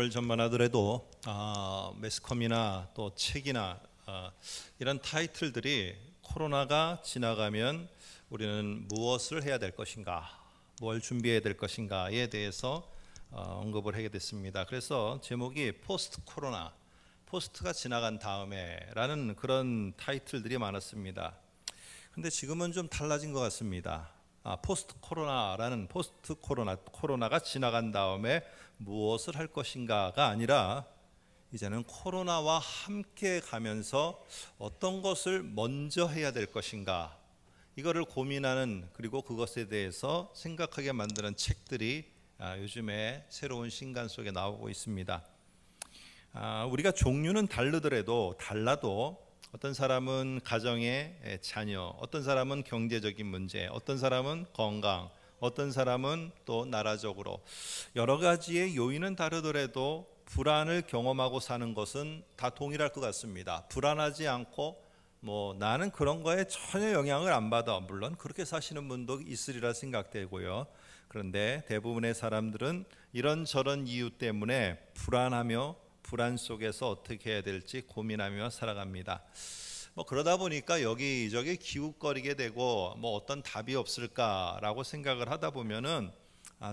세월 전만 하더라도 매스컴이나 또 책이나 이런 타이틀들이 코로나가 지나가면 우리는 무엇을 해야 될 것인가, 뭘 준비해야 될 것인가에 대해서 언급을 하게 됐습니다. 그래서 제목이 포스트 코로나, 포스트가 지나간 다음에 라는 그런 타이틀들이 많았습니다. 근데 지금은 좀 달라진 것 같습니다. 포스트 코로나라는 포스트 코로나가 지나간 다음에 무엇을 할 것인가가 아니라 이제는 코로나와 함께 가면서 어떤 것을 먼저 해야 될 것인가, 이거를 고민하는, 그리고 그것에 대해서 생각하게 만드는 책들이 요즘에 새로운 신간 속에 나오고 있습니다. 우리가 종류는 달라도 어떤 사람은 가정의 자녀, 어떤 사람은 경제적인 문제, 어떤 사람은 건강, 어떤 사람은 또 나라적으로 여러 가지의 요인은 다르더라도 불안을 경험하고 사는 것은 다 동일할 것 같습니다. 불안하지 않고 나는 그런 거에 전혀 영향을 안 받아. 물론 그렇게 사시는 분도 있으리라 생각되고요. 그런데 대부분의 사람들은 이런저런 이유 때문에 불안하며 불안 속에서 어떻게 해야 될지 고민하며 살아갑니다. 그러다 보니까 여기저기 기웃거리게 되고 어떤 답이 없을까라고 생각을 하다 보면은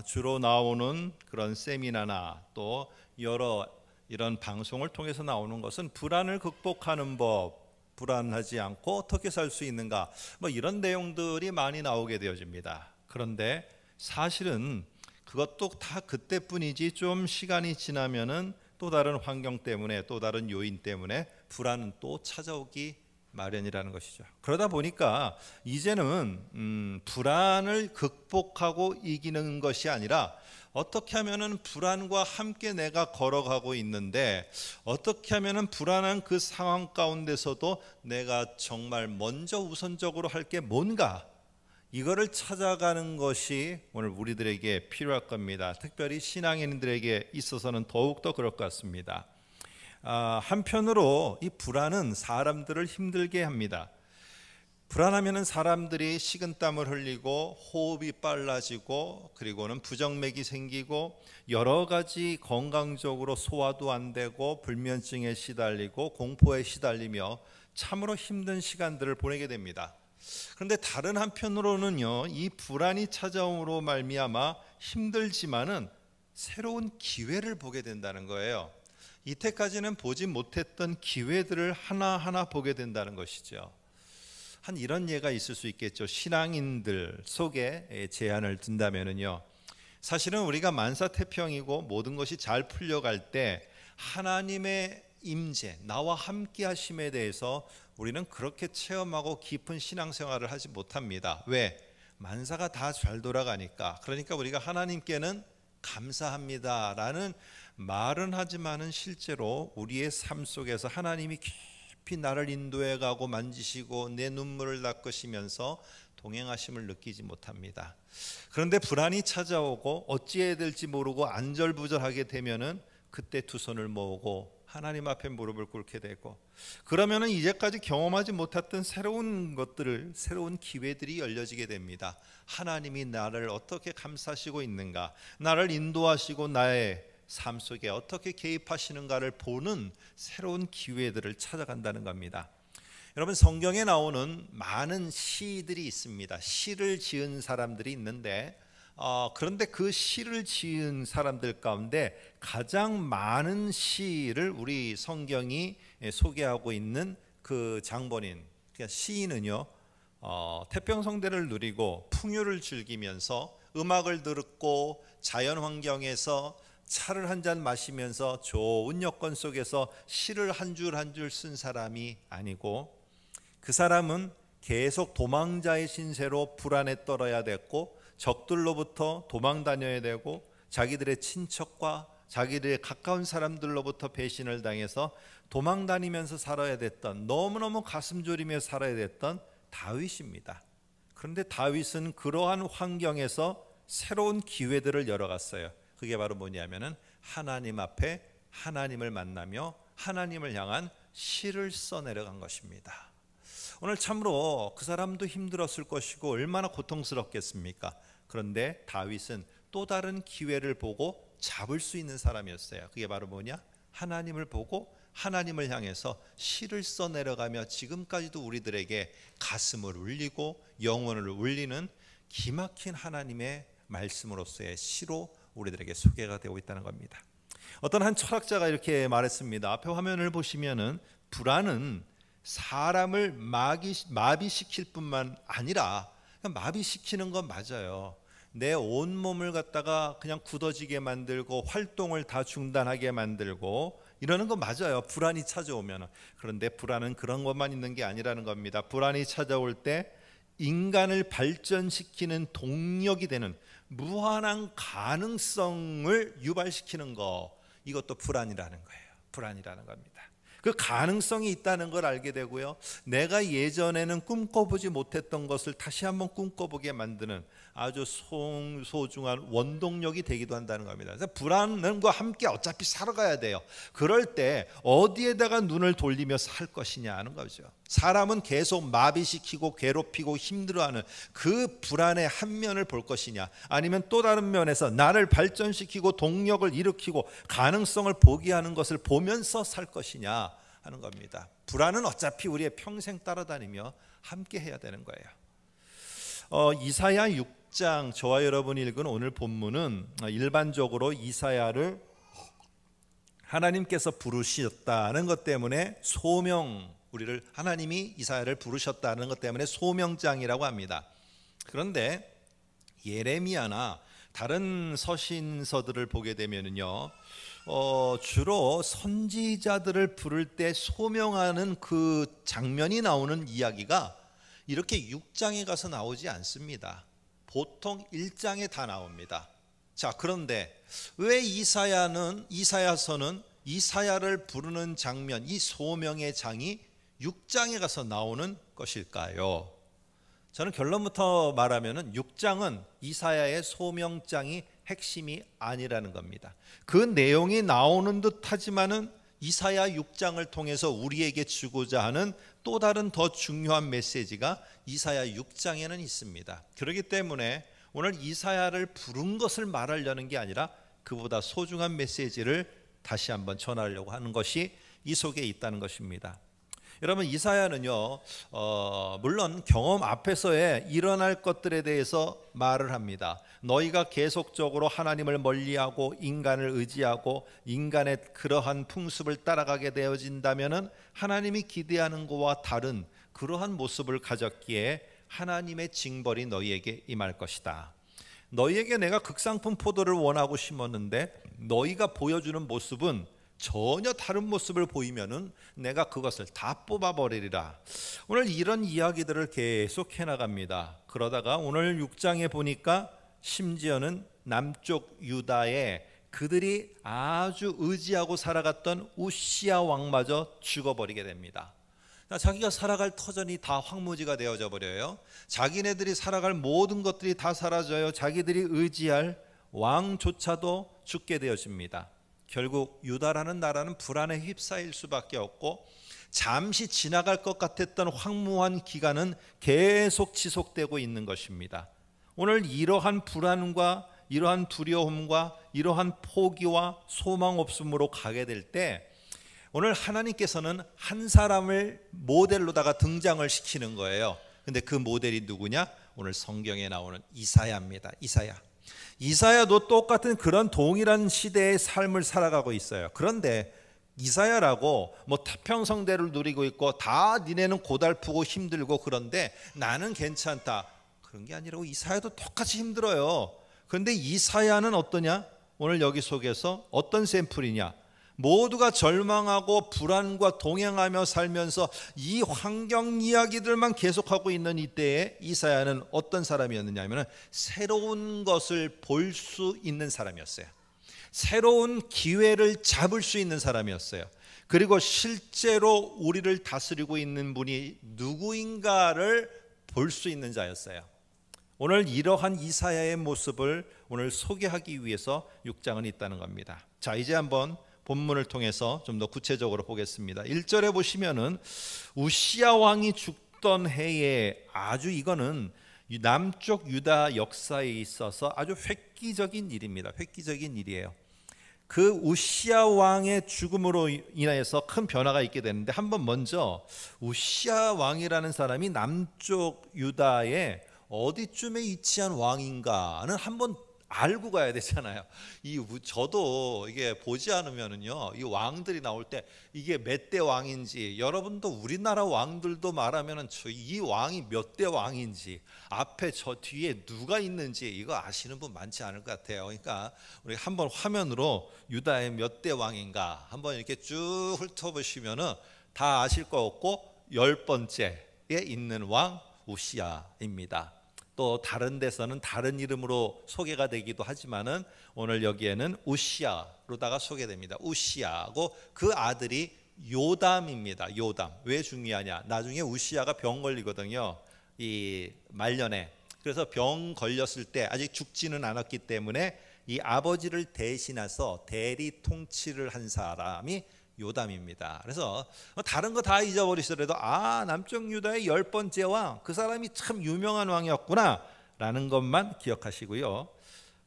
주로 나오는 그런 세미나나 또 여러 이런 방송을 통해서 나오는 것은 불안을 극복하는 법, 불안하지 않고 어떻게 살 수 있는가, 이런 내용들이 많이 나오게 되어집니다. 그런데 사실은 그것도 다 그때뿐이지 좀 시간이 지나면은 또 다른 환경 때문에, 또 다른 요인 때문에 불안은 또 찾아오기 마련이라는 것이죠. 그러다 보니까 이제는 불안을 극복하고 이기는 것이 아니라 어떻게 하면은 불안과 함께 내가 걸어가고 있는데, 어떻게 하면은 불안한 그 상황 가운데서도 내가 정말 먼저 우선적으로 할 게 뭔가, 이거를 찾아가는 것이 오늘 우리들에게 필요할 겁니다. 특별히 신앙인들에게 있어서는 더욱더 그럴 것 같습니다. 한편으로 이 불안은 사람들을 힘들게 합니다. 불안하면 사람들이 식은땀을 흘리고 호흡이 빨라지고, 그리고는 부정맥이 생기고 여러 가지 건강적으로 소화도 안 되고 불면증에 시달리고 공포에 시달리며 참으로 힘든 시간들을 보내게 됩니다. 그런데 다른 한편으로는요, 이 불안이 찾아옴으로 말미암아 힘들지만은 새로운 기회를 보게 된다는 거예요. 이때까지는 보지 못했던 기회들을 하나하나 보게 된다는 것이죠. 한 이런 예가 있을 수 있겠죠. 신앙인들 속에 제한을 둔다면은요, 사실은 우리가 만사태평이고 모든 것이 잘 풀려갈 때 하나님의 임재, 나와 함께 하심에 대해서 우리는 그렇게 체험하고 깊은 신앙생활을 하지 못합니다. 왜? 만사가 다 잘 돌아가니까. 그러니까 우리가 하나님께는 감사합니다라는 말은 하지만은 실제로 우리의 삶 속에서 하나님이 깊이 나를 인도해 가고 만지시고 내 눈물을 닦으시면서 동행하심을 느끼지 못합니다. 그런데 불안이 찾아오고 어찌해야 될지 모르고 안절부절하게 되면은 그때 두 손을 모으고 하나님 앞에 무릎을 꿇게 되고, 그러면은 이제까지 경험하지 못했던 새로운 것들을, 새로운 기회들이 열려지게 됩니다. 하나님이 나를 어떻게 감싸시고 있는가, 나를 인도하시고 나의 삶 속에 어떻게 개입하시는가를 보는 새로운 기회들을 찾아간다는 겁니다. 여러분, 성경에 나오는 많은 시들이 있습니다. 시를 지은 사람들이 있는데 그런데 그 시를 지은 사람들 가운데 가장 많은 시를 우리 성경이 소개하고 있는 그 장본인, 그러니까 시인은요, 태평성대를 누리고 풍요를 즐기면서 음악을 듣고 자연 환경에서 차를 한 잔 마시면서 좋은 여건 속에서 시를 한 줄 한 줄 쓴 사람이 아니고, 그 사람은 계속 도망자의 신세로 불안에 떨어야 됐고, 적들로부터 도망 다녀야 되고, 자기들의 친척과 자기들의 가까운 사람들로부터 배신을 당해서 도망 다니면서 살아야 됐던, 너무너무 가슴 졸이며 살아야 됐던 다윗입니다. 그런데 다윗은 그러한 환경에서 새로운 기회들을 열어갔어요. 그게 바로 뭐냐면은 하나님 앞에 하나님을 만나며 하나님을 향한 시를 써내려간 것입니다. 오늘 참으로 그 사람도 힘들었을 것이고 얼마나 고통스럽겠습니까? 그런데 다윗은 또 다른 기회를 보고 잡을 수 있는 사람이었어요. 그게 바로 뭐냐? 하나님을 보고 하나님을 향해서 시를 써 내려가며 지금까지도 우리들에게 가슴을 울리고 영혼을 울리는 기막힌 하나님의 말씀으로서의 시로 우리들에게 소개가 되고 있다는 겁니다. 어떤 한 철학자가 이렇게 말했습니다. 앞에 화면을 보시면은 불안은 사람을 마비시킬 뿐만 아니라 마비시키는 건 맞아요. 내 온몸을 갖다가 그냥 굳어지게 만들고 활동을 다 중단하게 만들고 이러는 거 맞아요. 불안이 찾아오면. 그런데 불안은 그런 것만 있는 게 아니라는 겁니다. 불안이 찾아올 때 인간을 발전시키는 동력이 되는 무한한 가능성을 유발시키는 거, 이것도 불안이라는 거예요. 불안이라는 겁니다. 그 가능성이 있다는 걸 알게 되고요, 내가 예전에는 꿈꿔보지 못했던 것을 다시 한번 꿈꿔보게 만드는 아주 소중한 원동력이 되기도 한다는 겁니다. 그래서 불안과 함께 어차피 살아가야 돼요. 그럴 때 어디에다가 눈을 돌리며 살 것이냐 하는 거죠. 사람은 계속 마비시키고 괴롭히고 힘들어하는 그 불안의 한 면을 볼 것이냐, 아니면 또 다른 면에서 나를 발전시키고 동력을 일으키고 가능성을 보게 하는 것을 보면서 살 것이냐 하는 겁니다. 불안은 어차피 우리의 평생 따라다니며 함께 해야 되는 거예요. 이사야 6장, 저와 여러분이 읽은 오늘 본문은 일반적으로 이사야를 하나님께서 부르셨다는 것 때문에 우리를 하나님이 이사야를 부르셨다는 것 때문에 소명장이라고 합니다. 그런데 예레미야나 다른 서신서들을 보게 되면은요, 주로 선지자들을 부를 때 소명하는 그 장면이 나오는 이야기가 이렇게 6장에 가서 나오지 않습니다. 보통 1장에 다 나옵니다. 자, 그런데 왜 이사야서는 이사야를 부르는 장면, 이 소명의 장이 6장에 가서 나오는 것일까요? 저는 결론부터 말하면 6장은 이사야의 소명장이 핵심이 아니라는 겁니다. 그 내용이 나오는 듯 하지만은 이사야 6장을 통해서 우리에게 주고자 하는 또 다른 더 중요한 메시지가 이사야 6장에는 있습니다. 그렇기 때문에 오늘 이사야를 부른 것을 말하려는 게 아니라 그보다 소중한 메시지를 다시 한번 전하려고 하는 것이 이 속에 있다는 것입니다. 여러분, 이사야는요, 물론 경험 앞에서의 일어날 것들에 대해서 말을 합니다. 너희가 계속적으로 하나님을 멀리하고 인간을 의지하고 인간의 그러한 풍습을 따라가게 되어진다면은 하나님이 기대하는 것과 다른 그러한 모습을 가졌기에 하나님의 징벌이 너희에게 임할 것이다. 너희에게 내가 극상품 포도를 원하고 심었는데 너희가 보여주는 모습은 전혀 다른 모습을 보이면은 내가 그것을 다 뽑아버리리라. 오늘 이런 이야기들을 계속 해나갑니다. 그러다가 오늘 6장에 보니까 심지어는 남쪽 유다에 그들이 아주 의지하고 살아갔던 우시야 왕마저 죽어버리게 됩니다. 자기가 살아갈 터전이 다 황무지가 되어져 버려요. 자기네들이 살아갈 모든 것들이 다 사라져요. 자기들이 의지할 왕조차도 죽게 되어집니다. 결국 유다라는 나라는 불안에 휩싸일 수밖에 없고 잠시 지나갈 것 같았던 황무한 기간은 계속 지속되고 있는 것입니다. 오늘 이러한 불안과 이러한 두려움과 이러한 포기와 소망 없음으로 가게 될 때 오늘 하나님께서는 한 사람을 모델로다가 등장을 시키는 거예요. 근데 그 모델이 누구냐? 오늘 성경에 나오는 이사야입니다. 이사야도 똑같은 그런 동일한 시대의 삶을 살아가고 있어요. 그런데 이사야라고 태평성대를 누리고 있고 다 니네는 고달프고 힘들고 그런데 나는 괜찮다, 그런 게 아니라고. 이사야도 똑같이 힘들어요. 그런데 이사야는 어떠냐? 오늘 여기 속에서 어떤 샘플이냐? 모두가 절망하고 불안과 동행하며 살면서 이 환경 이야기들만 계속하고 있는 이때에 이사야는 어떤 사람이었느냐 하면 새로운 것을 볼 수 있는 사람이었어요. 새로운 기회를 잡을 수 있는 사람이었어요. 그리고 실제로 우리를 다스리고 있는 분이 누구인가를 볼 수 있는 자였어요. 오늘 이러한 이사야의 모습을 오늘 소개하기 위해서 6장은 있다는 겁니다. 자, 이제 한번 본문을 통해서 좀 더 구체적으로 보겠습니다. 1절에 보시면은 우시야 왕이 죽던 해에, 아주 이거는 남쪽 유다 역사에 있어서 아주 획기적인 일입니다. 획기적인 일이에요. 그 우시야 왕의 죽음으로 인해서 큰 변화가 있게 되는데, 한번 먼저 우시야 왕이라는 사람이 남쪽 유다의 어디쯤에 위치한 왕인가는 한번 알고 가야 되잖아요. 저도 이게 보지 않으면은요, 이 왕들이 나올 때 이게 몇 대 왕인지, 여러분도 우리나라 왕들도 말하면은 이 왕이 몇 대 왕인지, 앞에 저 뒤에 누가 있는지 이거 아시는 분 많지 않을 것 같아요. 그러니까 우리 한번 화면으로 유다의 몇 대 왕인가 한번 이렇게 쭉 훑어보시면은 다 아실 것 같고, 10번째에 있는 왕 우시야입니다. 또 다른 데서는 다른 이름으로 소개가 되기도 하지만은 오늘 여기에는 우시야로다가 소개됩니다. 우시야하고 그 아들이 요담입니다. 요담. 왜 중요하냐? 나중에 우시야가 병 걸리거든요. 이 말년에. 그래서 병 걸렸을 때 아직 죽지는 않았기 때문에 이 아버지를 대신해서 대리 통치를 한 사람이 요담입니다. 그래서 다른 거 다 잊어버리시더라도 남쪽 유다의 10번째 왕, 그 사람이 참 유명한 왕이었구나 라는 것만 기억하시고요.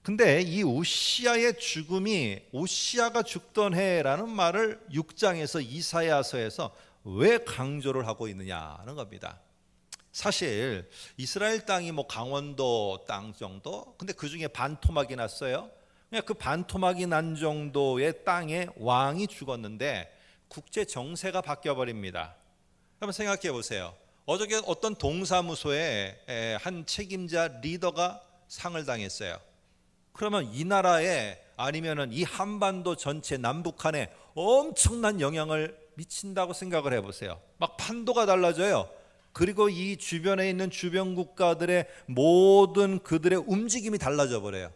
근데 이 우시야의 죽음이 우시야가 죽던 해라는 말을 6장에서 이사야서에서 왜 강조를 하고 있느냐는 겁니다. 사실 이스라엘 땅이 뭐 강원도 땅 정도, 근데 그 중에 반토막이 났어요. 그 반토막이 난 정도의 땅에 왕이 죽었는데 국제 정세가 바뀌어 버립니다. 한번 생각해 보세요. 어저께 어떤 동사무소에 한 책임자 리더가 상을 당했어요. 그러면 이 나라에, 아니면은 이 한반도 전체 남북한에 엄청난 영향을 미친다고 생각을 해보세요. 막 판도가 달라져요. 그리고 이 주변에 있는 주변 국가들의 모든 그들의 움직임이 달라져 버려요.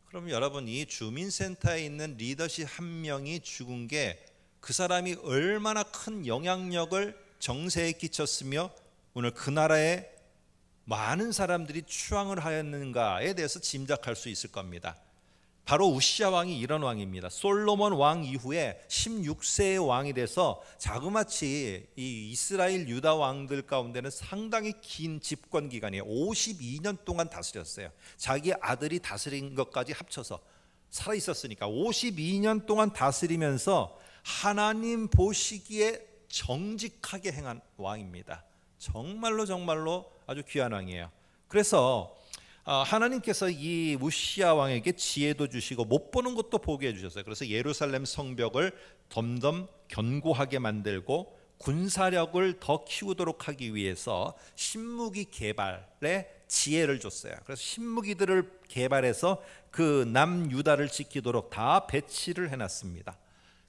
그럼 여러분, 이 주민센터에 있는 리더십 한 명이 죽은 게 그 사람이 얼마나 큰 영향력을 정세에 끼쳤으며 오늘 그 나라에 많은 사람들이 추앙을 하였는가에 대해서 짐작할 수 있을 겁니다. 바로 우시야 왕이 이런 왕입니다. 솔로몬 왕 이후에 16세의 왕이 돼서 자그마치 이 이스라엘 유다 왕들 가운데는 상당히 긴 집권 기간이에요. 52년 동안 다스렸어요. 자기 아들이 다스린 것까지 합쳐서 살아 있었으니까 52년 동안 다스리면서 하나님 보시기에 정직하게 행한 왕입니다. 정말로 아주 귀한 왕이에요. 그래서 하나님께서 이 우시야 왕에게 지혜도 주시고 못 보는 것도 보게 해주셨어요. 그래서 예루살렘 성벽을 덤덤 견고하게 만들고 군사력을 더 키우도록 하기 위해서 신무기 개발에 지혜를 줬어요. 그래서 신무기들을 개발해서 그 남유다를 지키도록 다 배치를 해놨습니다.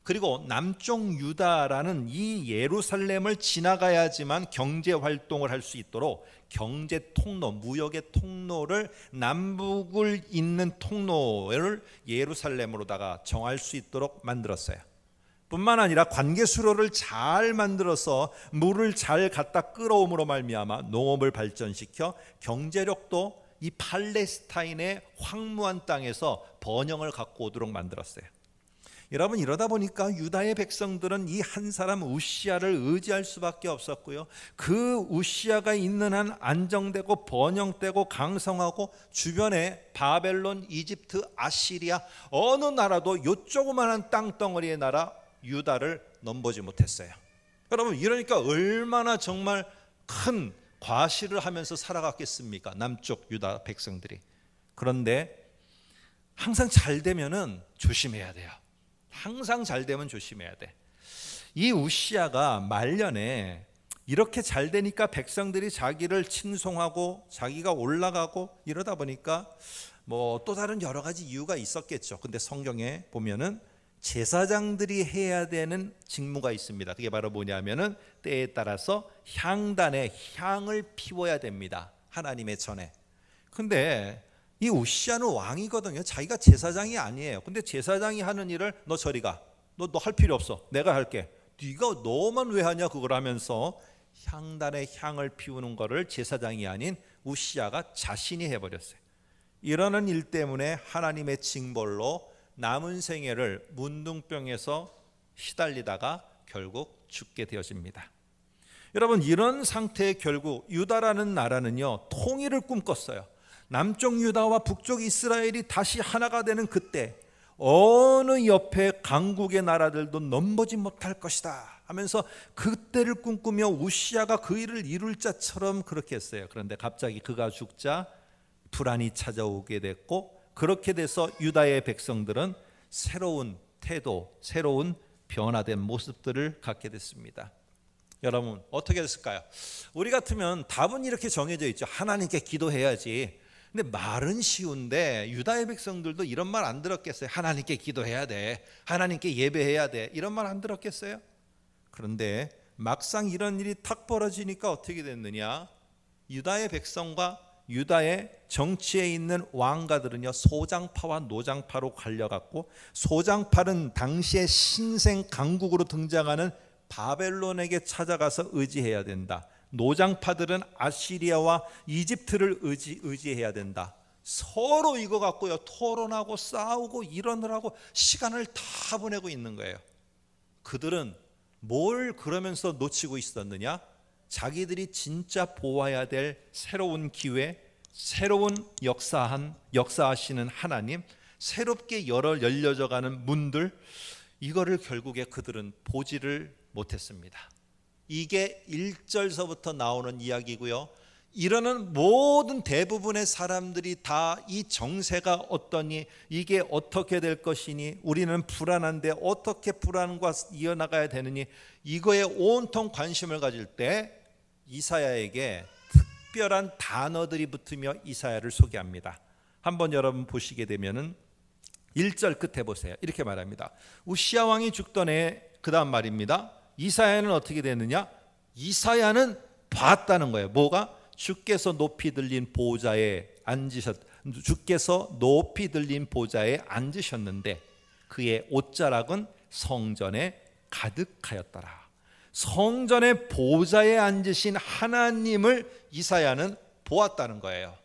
그리고 남쪽 유다라는 이 예루살렘을 지나가야지만 경제 활동을 할 수 있도록 경제 통로, 무역의 통로를, 남북을 잇는 통로를 예루살렘으로다가 정할 수 있도록 만들었어요. 뿐만 아니라 관계 수로를 잘 만들어서 물을 잘 갖다 끌어옴으로 말미암아 농업을 발전시켜 경제력도 이 팔레스타인의 황무한 땅에서 번영을 갖고 오도록 만들었어요. 여러분, 이러다 보니까 유다의 백성들은 이 한 사람 우시야를 의지할 수밖에 없었고요. 그 우시야가 있는 한 안정되고 번영되고 강성하고 주변에 바벨론, 이집트, 아시리아 어느 나라도 요 조그마한 땅덩어리의 나라 유다를 넘보지 못했어요. 여러분, 이러니까 얼마나 정말 큰 과시를 하면서 살아갔겠습니까? 남쪽 유다 백성들이. 그런데 항상 잘 되면은 조심해야 돼요. 항상 잘 되면 조심해야 돼. 이 우시야가 말년에 이렇게 잘 되니까 백성들이 자기를 칭송하고 자기가 올라가고 이러다 보니까 뭐 또 다른 여러 가지 이유가 있었겠죠. 근데 성경에 보면은 제사장들이 해야 되는 직무가 있습니다. 그게 바로 뭐냐면은 때에 따라서 향단에 향을 피워야 됩니다. 하나님의 전에. 근데 이 우시야는 왕이거든요. 자기가 제사장이 아니에요. 근데 제사장이 하는 일을 너 저리 가. 너 할 필요 없어. 내가 할게. 네가 너만 왜 하냐 그걸 하면서 향단에 향을 피우는 거를 제사장이 아닌 우시야가 자신이 해버렸어요. 이러는 일 때문에 하나님의 징벌로 남은 생애를 문둥병에서 시달리다가 결국 죽게 되어집니다. 여러분, 이런 상태에 결국 유다라는 나라는요, 통일을 꿈꿨어요. 남쪽 유다와 북쪽 이스라엘이 다시 하나가 되는 그때 어느 옆에 강국의 나라들도 넘보지 못할 것이다 하면서 그때를 꿈꾸며 우시야가 그 일을 이룰 자처럼 그렇게 했어요. 그런데 갑자기 그가 죽자 불안이 찾아오게 됐고, 그렇게 돼서 유다의 백성들은 새로운 태도, 새로운 변화된 모습들을 갖게 됐습니다. 여러분 어떻게 됐을까요? 우리 같으면 답은 이렇게 정해져 있죠. 하나님께 기도해야지. 근데 말은 쉬운데 유다의 백성들도 이런 말 안 들었겠어요? 하나님께 기도해야 돼, 하나님께 예배해야 돼, 이런 말 안 들었겠어요? 그런데 막상 이런 일이 탁 벌어지니까 어떻게 됐느냐? 유다의 백성과 유다의 정치에 있는 왕가들은요, 소장파와 노장파로 갈려갔고, 소장파는 당시의 신생 강국으로 등장하는 바벨론에게 찾아가서 의지해야 된다. 노장파들은 아시리아와 이집트를 의지해야 된다. 서로 이거 갖고요 토론하고 싸우고 이러느라고 시간을 다 보내고 있는 거예요. 그들은 뭘 그러면서 놓치고 있었느냐? 자기들이 진짜 보아야 될 새로운 기회, 새로운 역사하시는 하나님, 새롭게 열려져가는 문들, 이거를 결국에 그들은 보지를 못했습니다. 이게 1절서부터 나오는 이야기고요. 이러는 모든 대부분의 사람들이 다 이 정세가 어떠니, 이게 어떻게 될 것이니, 우리는 불안한데 어떻게 불안과 이어나가야 되느니, 이거에 온통 관심을 가질 때 이사야에게 특별한 단어들이 붙으며 이사야를 소개합니다. 한번 여러분 보시게 되면은 1절 끝에 보세요. 이렇게 말합니다. 우시야 왕이 죽던 해, 그 다음 말입니다. 이사야는 어떻게 됐느냐? 이사야는 봤다는 거예요. 뭐가? 주께서 높이 들린 보좌에 앉으셨는데 그의 옷자락은 성전에 가득하였더라. 성전의 보좌에 앉으신 하나님을 이사야는 보았다는 거예요.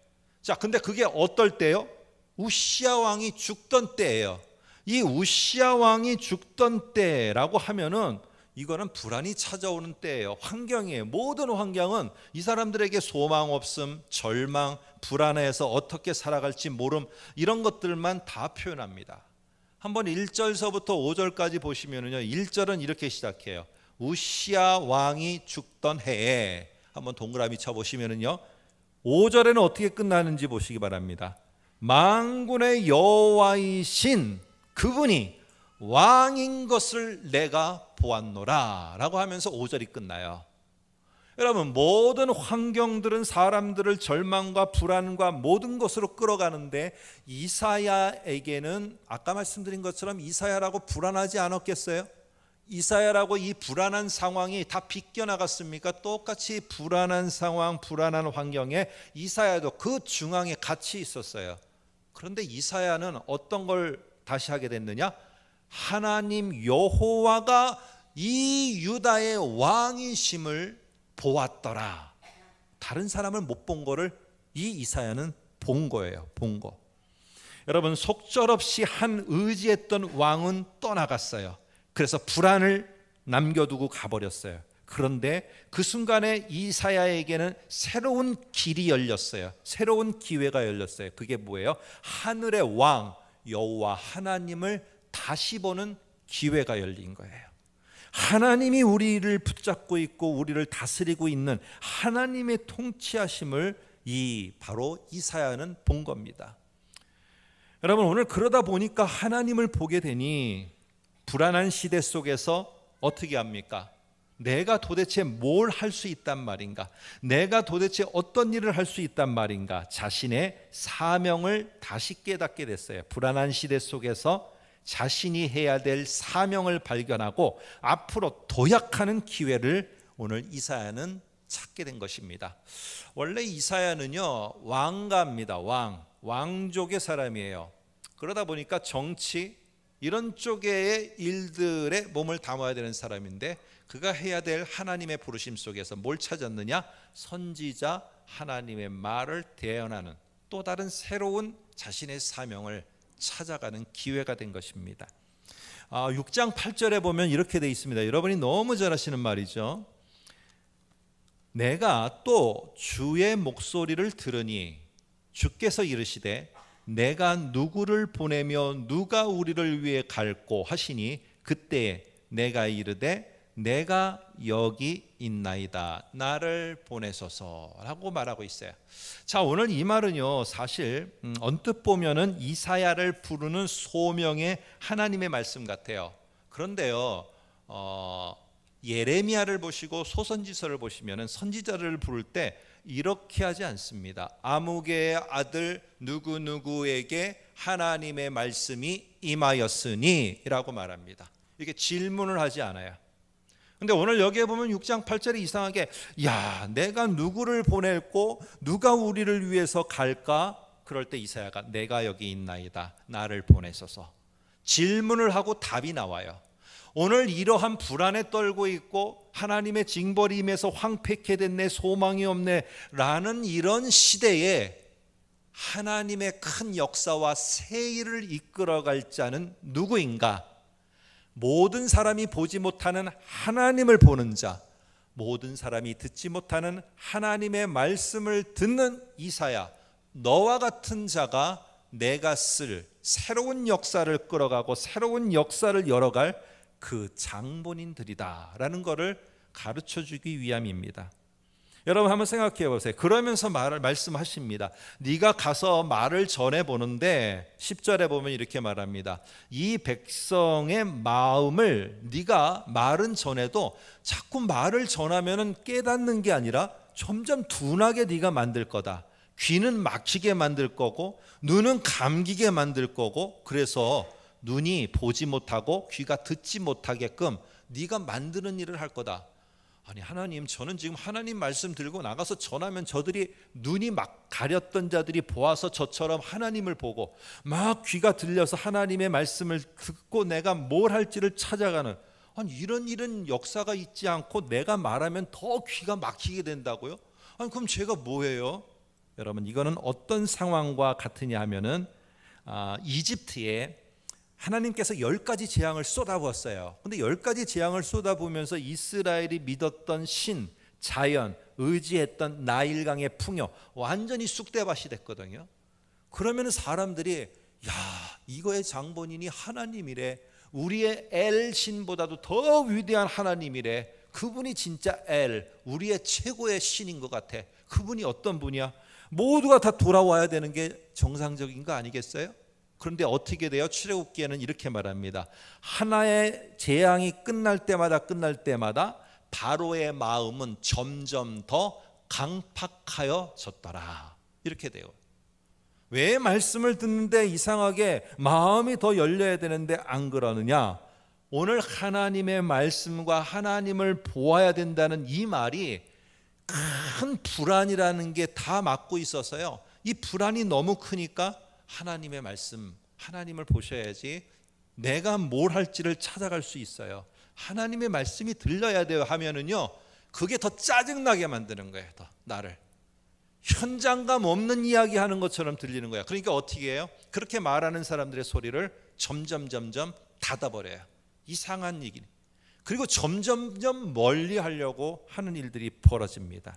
자, 근데 그게 어떨 때요? 우시야 왕이 죽던 때예요. 이 우시야 왕이 죽던 때라고 하면은 이거는 불안이 찾아오는 때예요. 환경이에요. 모든 환경은 이 사람들에게 소망 없음, 절망, 불안해서 어떻게 살아갈지 모름, 이런 것들만 다 표현합니다. 한번 1절서부터 5절까지 보시면은요, 1절은 이렇게 시작해요. 우시야 왕이 죽던 해에, 한번 동그라미 쳐보시면은요, 5절에는 어떻게 끝나는지 보시기 바랍니다. 만군의 여호와이신 그분이 왕인 것을 내가 보았노라 라고 하면서 5절이 끝나요. 여러분, 모든 환경들은 사람들을 절망과 불안과 모든 것으로 끌어가는데 이사야에게는 아까 말씀드린 것처럼 이사야라고 불안하지 않았겠어요? 이사야라고 이 불안한 상황이 다 비껴나갔습니까? 똑같이 불안한 상황, 불안한 환경에 이사야도 그 중앙에 같이 있었어요. 그런데 이사야는 어떤 걸 다시 하게 됐느냐? 하나님 여호와가 이 유다의 왕이심을 보았더라. 다른 사람을 못 본 거를 이 이사야는 본 거예요. 본 거. 여러분, 속절없이 한 의지했던 왕은 떠나갔어요. 그래서 불안을 남겨두고 가버렸어요. 그런데 그 순간에 이사야에게는 새로운 길이 열렸어요. 새로운 기회가 열렸어요. 그게 뭐예요? 하늘의 왕 여호와 하나님을 다시 보는 기회가 열린 거예요. 하나님이 우리를 붙잡고 있고 우리를 다스리고 있는 하나님의 통치하심을 바로 이사야는 본 겁니다. 여러분, 오늘 그러다 보니까 하나님을 보게 되니 불안한 시대 속에서 어떻게 합니까? 내가 도대체 뭘 할 수 있단 말인가? 내가 도대체 어떤 일을 할 수 있단 말인가? 자신의 사명을 다시 깨닫게 됐어요. 불안한 시대 속에서 자신이 해야 될 사명을 발견하고 앞으로 도약하는 기회를 오늘 이사야는 찾게 된 것입니다. 원래 이사야는요, 왕가입니다. 왕족의 사람이에요. 그러다 보니까 정치 이런 쪽의 일들에 몸을 담아야 되는 사람인데, 그가 해야 될 하나님의 부르심 속에서 뭘 찾았느냐? 선지자 하나님의 말을 대언하는 또 다른 새로운 자신의 사명을 찾아가는 기회가 된 것입니다. 6장 8절에 보면 이렇게 돼 있습니다. 여러분이 너무 잘 아시는 말이죠. 내가 또 주의 목소리를 들으니 주께서 이르시되 내가 누구를 보내며 누가 우리를 위해 갈고 하시니 그때 내가 이르되 내가 여기 있나이다 나를 보내소서라고 말하고 있어요. 자, 오늘 이 말은요 사실 언뜻 보면은 이사야를 부르는 소명의 하나님의 말씀 같아요. 그런데요 예레미야를 보시고 소선지서를 보시면은 선지자를 부를 때 이렇게 하지 않습니다. 아무개의 아들 누구누구에게 하나님의 말씀이 임하였으니 라고 말합니다. 이렇게 질문을 하지 않아요. 근데 오늘 여기에 보면 6장 8절에 이상하게 야 내가 누구를 보낼고 누가 우리를 위해서 갈까? 그럴 때 이사야가 내가 여기 있나이다 나를 보내소서 질문을 하고 답이 나와요. 오늘 이러한 불안에 떨고 있고 하나님의 징벌이 임해서 황폐케 됐네 소망이 없네 라는 이런 시대에 하나님의 큰 역사와 새 일을 이끌어갈 자는 누구인가? 모든 사람이 보지 못하는 하나님을 보는 자, 모든 사람이 듣지 못하는 하나님의 말씀을 듣는 이사야, 너와 같은 자가 내가 쓸 새로운 역사를 끌어가고 새로운 역사를 열어갈 그 장본인들이다 라는 것을 가르쳐주기 위함입니다. 여러분 한번 생각해 보세요. 그러면서 말씀하십니다. 네가 가서 말을 전해보는데 10절에 보면 이렇게 말합니다. 이 백성의 마음을 네가 말은 전해도 자꾸 말을 전하면 깨닫는 게 아니라 점점 둔하게 네가 만들 거다. 귀는 막히게 만들 거고 눈은 감기게 만들 거고 그래서 눈이 보지 못하고 귀가 듣지 못하게끔 네가 만드는 일을 할 거다. 아니 하나님 저는 지금 하나님 말씀 들고 나가서 전하면 저들이 눈이 막 가렸던 자들이 보아서 저처럼 하나님을 보고 막 귀가 들려서 하나님의 말씀을 듣고 내가 뭘 할지를 찾아가는 아니 이런 역사가 있지 않고 내가 말하면 더 귀가 막히게 된다고요? 아니 그럼 제가 뭐예요? 여러분 이거는 어떤 상황과 같으냐 하면은 이집트에 하나님께서 10가지 재앙을 쏟아부었어요. 근데 10가지 재앙을 쏟아부으면서 이스라엘이 믿었던 신, 자연, 의지했던 나일강의 풍요 완전히 쑥대밭이 됐거든요. 그러면 사람들이 야 이거의 장본인이 하나님이래. 우리의 엘 신보다도 더 위대한 하나님이래. 그분이 진짜 엘, 우리의 최고의 신인 것 같아. 그분이 어떤 분이야? 모두가 다 돌아와야 되는 게 정상적인 거 아니겠어요? 그런데 어떻게 돼요? 출애굽기에는 이렇게 말합니다. 하나의 재앙이 끝날 때마다 바로의 마음은 점점 더 강팍하여졌더라. 이렇게 돼요. 왜 말씀을 듣는데 이상하게 마음이 더 열려야 되는데 안 그러느냐? 오늘 하나님의 말씀과 하나님을 보아야 된다는 이 말이 큰 불안이라는 게 다 막고 있어서요. 이 불안이 너무 크니까 하나님의 말씀, 하나님을 보셔야지 내가 뭘 할지를 찾아갈 수 있어요. 하나님의 말씀이 들려야 돼요 하면은요 그게 더 짜증나게 만드는 거예요. 더 나를 현장감 없는 이야기 하는 것처럼 들리는 거예요. 그러니까 어떻게 해요? 그렇게 말하는 사람들의 소리를 점점 닫아버려요. 이상한 얘기. 그리고 점점 멀리 하려고 하는 일들이 벌어집니다.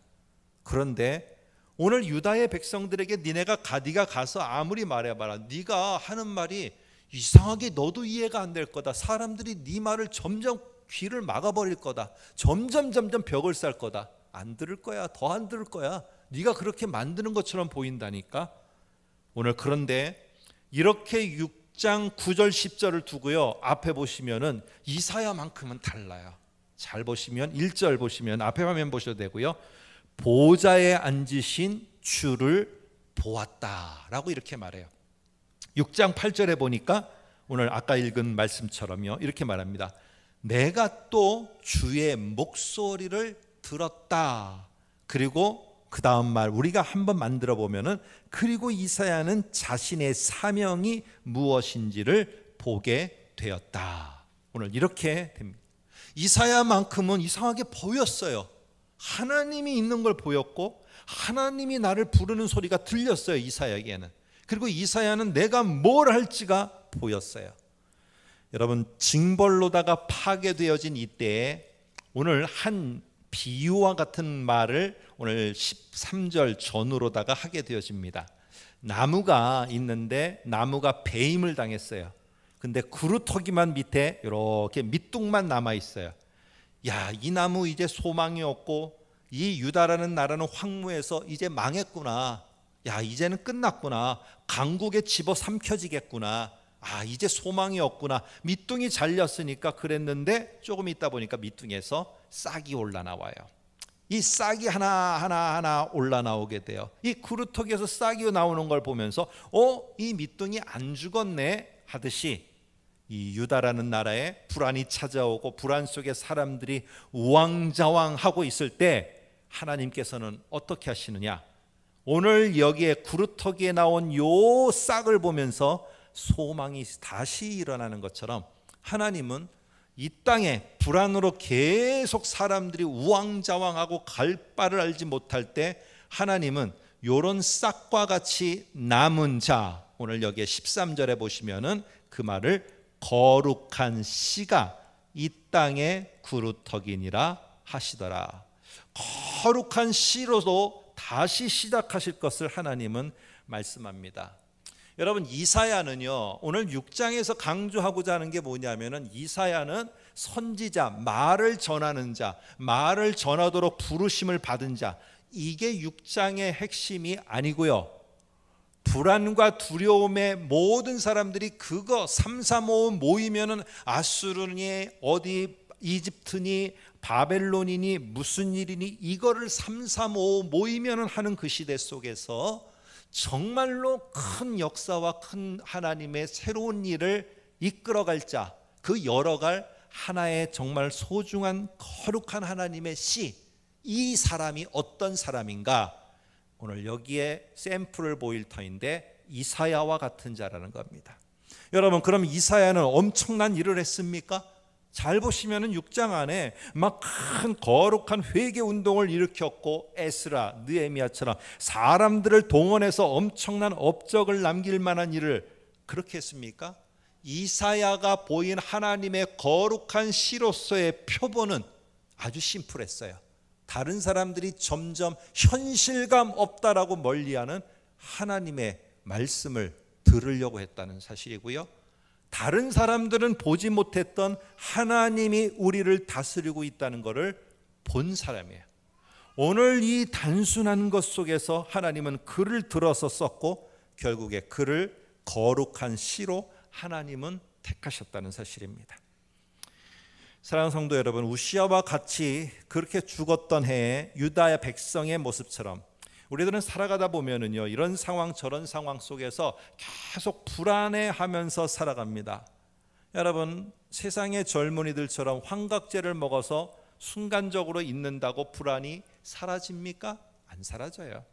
그런데 오늘 유다의 백성들에게 네가 가서 아무리 말해봐라 네가 하는 말이 이상하게 너도 이해가 안 될 거다. 사람들이 네 말을 점점 귀를 막아버릴 거다. 점점 벽을 쌀 거다. 안 들을 거야. 더 안 들을 거야. 네가 그렇게 만드는 것처럼 보인다니까. 오늘 그런데 이렇게 6장 9절 10절을 두고요 앞에 보시면은 이사야만큼은 달라요. 잘 보시면 1절 보시면 앞에 화면 보셔도 되고요. 보좌에 앉으신 주를 보았다라고 이렇게 말해요. 6장 8절에 보니까 오늘 아까 읽은 말씀처럼요 이렇게 말합니다. 내가 또 주의 목소리를 들었다. 그리고 그 다음 말 우리가 한번 만들어 보면은 그리고 이사야는 자신의 사명이 무엇인지를 보게 되었다. 오늘 이렇게 됩니다. 이사야만큼은 이상하게 보였어요. 하나님이 있는 걸 보였고 하나님이 나를 부르는 소리가 들렸어요. 이사야에게는. 그리고 이사야는 내가 뭘 할지가 보였어요. 여러분 징벌로다가 파괴되어진 이때에 오늘 한 비유와 같은 말을 오늘 13절 전후로다가 하게 되어집니다. 나무가 있는데 나무가 배임을 당했어요. 근데 그루터기만 밑에 이렇게 밑둥만 남아 있어요. 야, 이 나무 이제 소망이 없고 이 유다라는 나라는 황무해서 이제 망했구나. 야, 이제는 끝났구나. 강국에 집어 삼켜지겠구나. 아, 이제 소망이 없구나. 밑둥이 잘렸으니까 그랬는데 조금 있다 보니까 밑둥에서 싹이 올라나와요. 이 싹이 하나 올라나오게 돼요. 이 그루터기에서 싹이 나오는 걸 보면서 이 밑둥이 안 죽었네 하듯이 이 유다라는 나라에 불안이 찾아오고 불안 속에 사람들이 우왕좌왕하고 있을 때 하나님께서는 어떻게 하시느냐? 오늘 여기에 그루터기에 나온 요 싹을 보면서 소망이 다시 일어나는 것처럼 하나님은 이 땅에 불안으로 계속 사람들이 우왕좌왕하고 갈 바를 알지 못할 때 하나님은 요런 싹과 같이 남은 자, 오늘 여기에 13절에 보시면은 그 말을 거룩한 씨가 이 땅에 그루터기니라 하시더라. 거룩한 씨로도 다시 시작하실 것을 하나님은 말씀합니다. 여러분, 이사야는요, 오늘 6장에서 강조하고자 하는 게 뭐냐면은 이사야는 선지자, 말을 전하는 자, 말을 전하도록 부르심을 받은 자, 이게 6장의 핵심이 아니고요. 불안과 두려움에 모든 사람들이 그거 335 모이면은 아수르니 어디 이집트니 바벨론이니 무슨 일이니 이거를 335 모이면은 하는 그 시대 속에서 정말로 큰 역사와 큰 하나님의 새로운 일을 이끌어갈 자, 그 열어갈 하나의 정말 소중한 거룩한 하나님의 씨, 이 사람이 어떤 사람인가? 오늘 여기에 샘플을 보일 터인데 이사야와 같은 자라는 겁니다. 여러분, 그럼 이사야는 엄청난 일을 했습니까? 잘 보시면은 6장 안에 막 큰 거룩한 회개 운동을 일으켰고 에스라, 느헤미야처럼 사람들을 동원해서 엄청난 업적을 남길 만한 일을 그렇게 했습니까? 이사야가 보인 하나님의 거룩한 시로서의 표본은 아주 심플했어요. 다른 사람들이 점점 현실감 없다라고 멀리하는 하나님의 말씀을 들으려고 했다는 사실이고요. 다른 사람들은 보지 못했던 하나님이 우리를 다스리고 있다는 것을 본 사람이에요. 오늘 이 단순한 것 속에서 하나님은 글을 들어서 썼고 결국에 그를 거룩한 시로 하나님은 택하셨다는 사실입니다. 사랑하는 성도 여러분, 우시아와 같이 그렇게 죽었던 해에 유다의 백성의 모습처럼 우리들은 살아가다 보면은요, 이런 상황 저런 상황 속에서 계속 불안해하면서 살아갑니다. 여러분, 세상의 젊은이들처럼 환각제를 먹어서 순간적으로 잊는다고 불안이 사라집니까? 안 사라져요.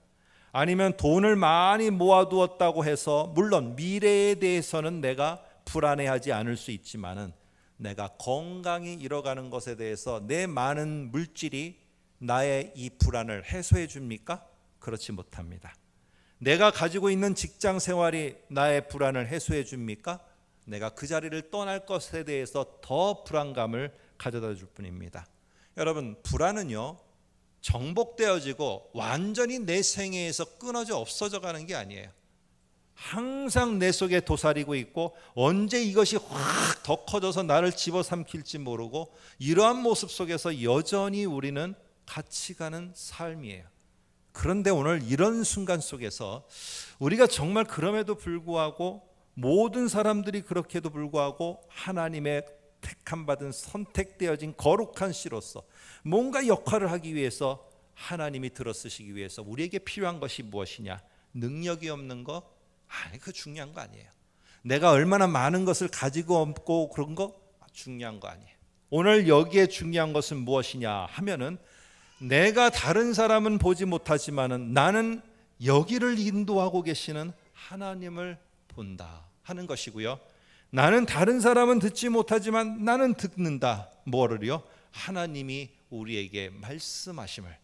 아니면 돈을 많이 모아두었다고 해서 물론 미래에 대해서는 내가 불안해하지 않을 수 있지만은 내가 건강히 잃어가는 것에 대해서 내 많은 물질이 나의 이 불안을 해소해 줍니까? 그렇지 못합니다. 내가 가지고 있는 직장 생활이 나의 불안을 해소해 줍니까? 내가 그 자리를 떠날 것에 대해서 더 불안감을 가져다 줄 뿐입니다. 여러분, 불안은요, 정복되어지고 완전히 내 생애에서 끊어져 없어져 가는 게 아니에요. 항상 내 속에 도사리고 있고 언제 이것이 확 더 커져서 나를 집어삼킬지 모르고 이러한 모습 속에서 여전히 우리는 같이 가는 삶이에요. 그런데 오늘 이런 순간 속에서 우리가 정말 그럼에도 불구하고 모든 사람들이 그렇게도 불구하고 하나님의 택함받은 선택되어진 거룩한 씨로서 뭔가 역할을 하기 위해서 하나님이 들어쓰시기 위해서 우리에게 필요한 것이 무엇이냐? 능력이 없는 거? 아니, 그거 중요한 거 아니에요. 내가 얼마나 많은 것을 가지고 없고 그런 거 중요한 거 아니에요. 오늘 여기에 중요한 것은 무엇이냐 하면은 내가 다른 사람은 보지 못하지만은 나는 여기를 인도하고 계시는 하나님을 본다 하는 것이고요. 나는 다른 사람은 듣지 못하지만 나는 듣는다. 뭐를요? 하나님이 우리에게 말씀하심을.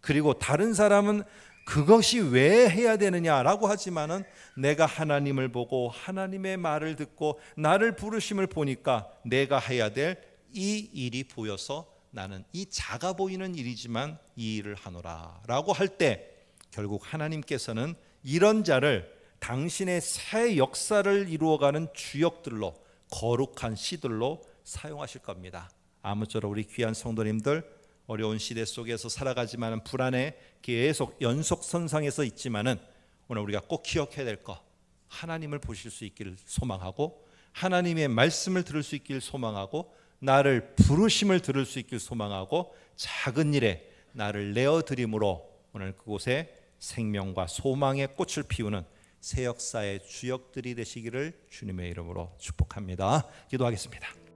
그리고 다른 사람은 그것이 왜 해야 되느냐라고 하지만은 내가 하나님을 보고 하나님의 말을 듣고 나를 부르심을 보니까 내가 해야 될 이 일이 보여서 나는 이 작아 보이는 일이지만 이 일을 하노라 라고 할 때 결국 하나님께서는 이런 자를 당신의 새 역사를 이루어가는 주역들로, 거룩한 씨들로 사용하실 겁니다. 아무쪼록 우리 귀한 성도님들, 어려운 시대 속에서 살아가지만 불안에 계속 연속선상에서 있지만은 오늘 우리가 꼭 기억해야 될 거, 하나님을 보실 수 있기를 소망하고, 하나님의 말씀을 들을 수 있기를 소망하고, 나를 부르심을 들을 수 있기를 소망하고, 작은 일에 나를 내어드림으로 오늘 그곳에 생명과 소망의 꽃을 피우는 새 역사의 주역들이 되시기를 주님의 이름으로 축복합니다. 기도하겠습니다.